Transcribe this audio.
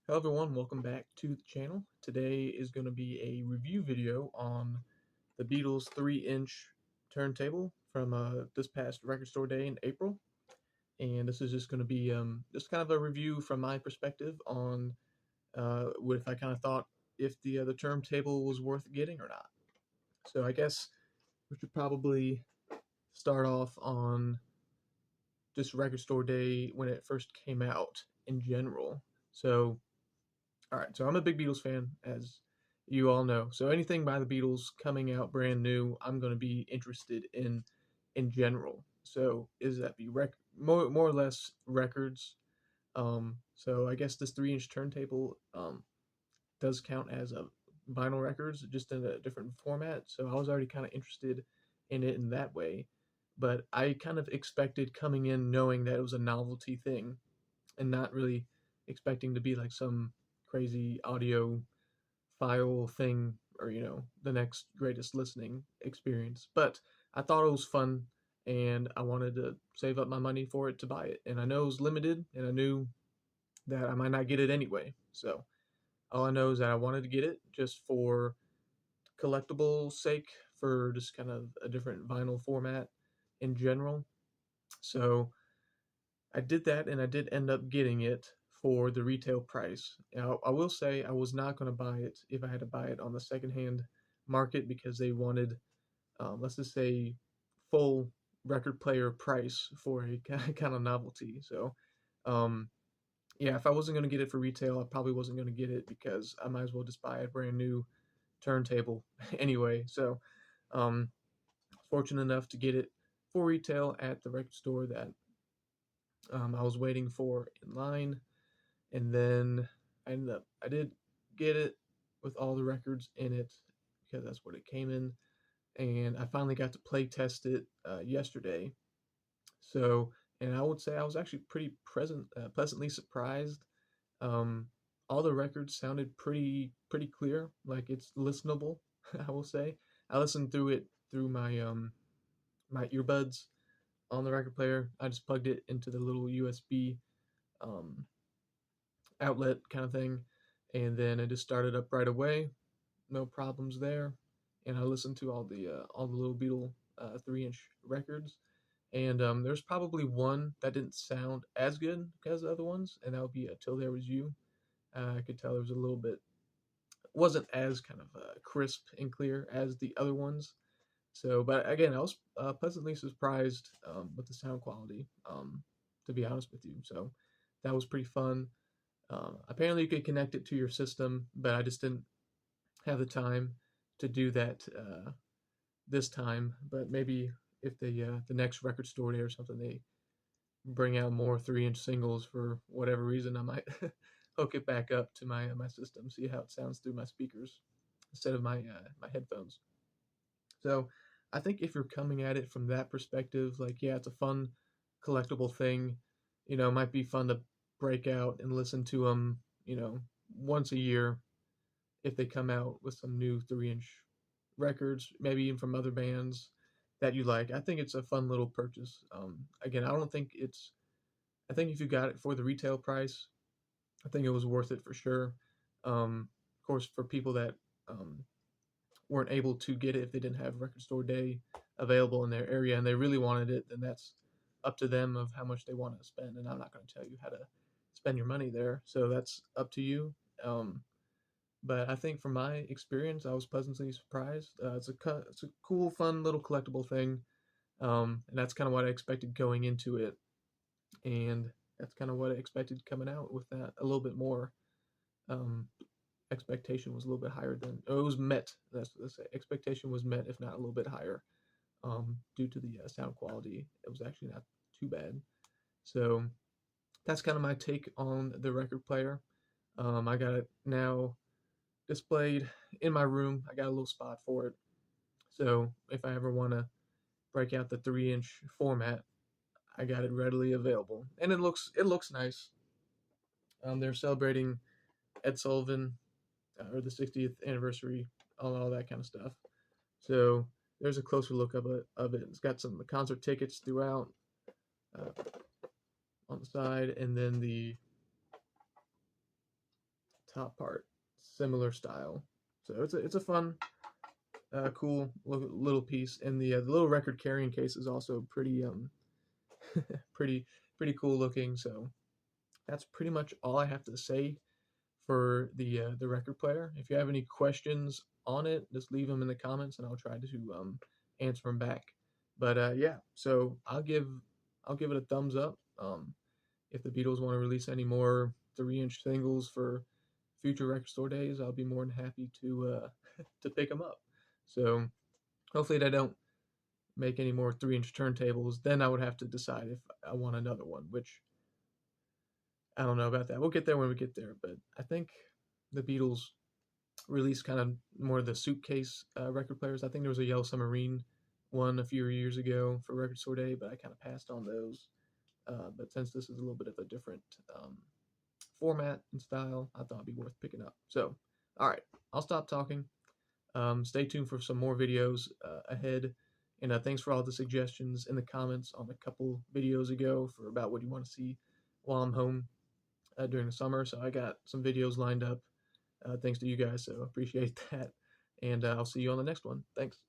Hello everyone, welcome back to the channel. Today is going to be a review video on the Beatles 3-inch turntable from this past record store day in April. And this is just going to be just kind of a review from my perspective on what if I kind of thought if the turntable was worth getting or not. So I guess we should probably start off on just record store day when it first came out in general. So all right, so I'm a big Beatles fan, as you all know. So anything by the Beatles coming out brand new, I'm going to be interested in general. So is that be more or less records? So I guess this 3-inch turntable does count as a vinyl records, just in a different format. So I was already kind of interested in it in that way, but I kind of expected coming in knowing that it was a novelty thing and not really expecting to be like some crazy audio file thing or the next greatest listening experience. But I thought it was fun and I wanted to save up my money for it to buy it. And I know it was limited and I knew that I might not get it anyway. So all I know is that I wanted to get it just for collectible sake, for just kind of a different vinyl format in general. So I did that, and I did end up getting it for the retail price. Now, I will say I was not going to buy it if I had to buy it on the secondhand market because they wanted, let's just say, full record player price for a kind of novelty. So, um, yeah, if I wasn't going to get it for retail, I probably wasn't going to get it because I might as well just buy a brand new turntable anyway. So, um, fortunate enough to get it for retail at the record store that I was waiting for in line, and then I did get it with all the records in it because that's what it came in, and I finally got to play test it yesterday. So, and I would say I was actually pleasantly surprised. Um, all the records sounded pretty clear, like it's listenable. I will say I listened through it through my earbuds on the record player. I just plugged it into the little USB um, outlet kind of thing, and then it just started up right away. No problems there, and I listened to all the little Beatle 3-inch records, and there's probably one that didn't sound as good as the other ones, and that would be "Till There Was You." I could tell there was a little bit wasn't as kind of crisp and clear as the other ones. So, but again, I was pleasantly surprised with the sound quality. To be honest with you, so that was pretty fun. Apparently, you could connect it to your system, but I just didn't have the time to do that this time. But maybe if the next record store day or something they bring out more 3-inch singles for whatever reason, I might hook it back up to my system, see how it sounds through my speakers instead of my headphones. So I think if you're coming at it from that perspective, like yeah, it's a fun collectible thing. It might be fun to break out and listen to them. Once a year if they come out with some new 3-inch records, maybe even from other bands that you like. I think it's a fun little purchase. Again, I don't think it's. I think if you got it for the retail price, I think it was worth it for sure. Of course, for people that um, weren't able to get it if they didn't have record store day available in their area and they really wanted it, then that's up to them of how much they want to spend. And I'm not going to tell you how to spend your money there. So that's up to you. But I think from my experience, I was pleasantly surprised. It's a cool, fun little collectible thing, and that's kind of what I expected going into it, and that's kind of what I expected coming out with that. A little bit more um, expectation was a little bit higher than it was met. Let's say expectation was met, if not a little bit higher, due to the sound quality. It was actually not too bad. So that's kind of my take on the record player. I got it now displayed in my room. I got a little spot for it. So if I ever want to break out the 3-inch format, I got it readily available, and it looks nice. They're celebrating Ed Sullivan or the 60th anniversary, all that kind of stuff. So there's a closer look of it. It's got some concert tickets throughout uh, on the side, and then top part, similar style. So it's a fun, cool little piece, and the little record carrying case is also pretty pretty cool looking. So that's pretty much all I have to say for the record player. If you have any questions on it, just leave them in the comments, and I'll try to answer them back. But yeah, so I'll give it a thumbs up. If the Beatles want to release any more 3-inch singles for future record store days, I'll be more than happy to to pick them up. So hopefully they don't make any more 3-inch turntables. Then I would have to decide if I want another one, which I don't know about that. We'll get there when we get there. But I think the Beatles released kind of more of the suitcase record players. I think there was a Yellow Submarine one a few years ago for Record Store Day, but I kind of passed on those. But since this is a little bit of a different format and style, I thought it'd be worth picking up. So, all right, I'll stop talking. Stay tuned for some more videos ahead. And thanks for all the suggestions in the comments on a couple videos ago for about what you want to see while I'm home during the summer. So I got some videos lined up thanks to you guys. So appreciate that. And I'll see you on the next one. Thanks.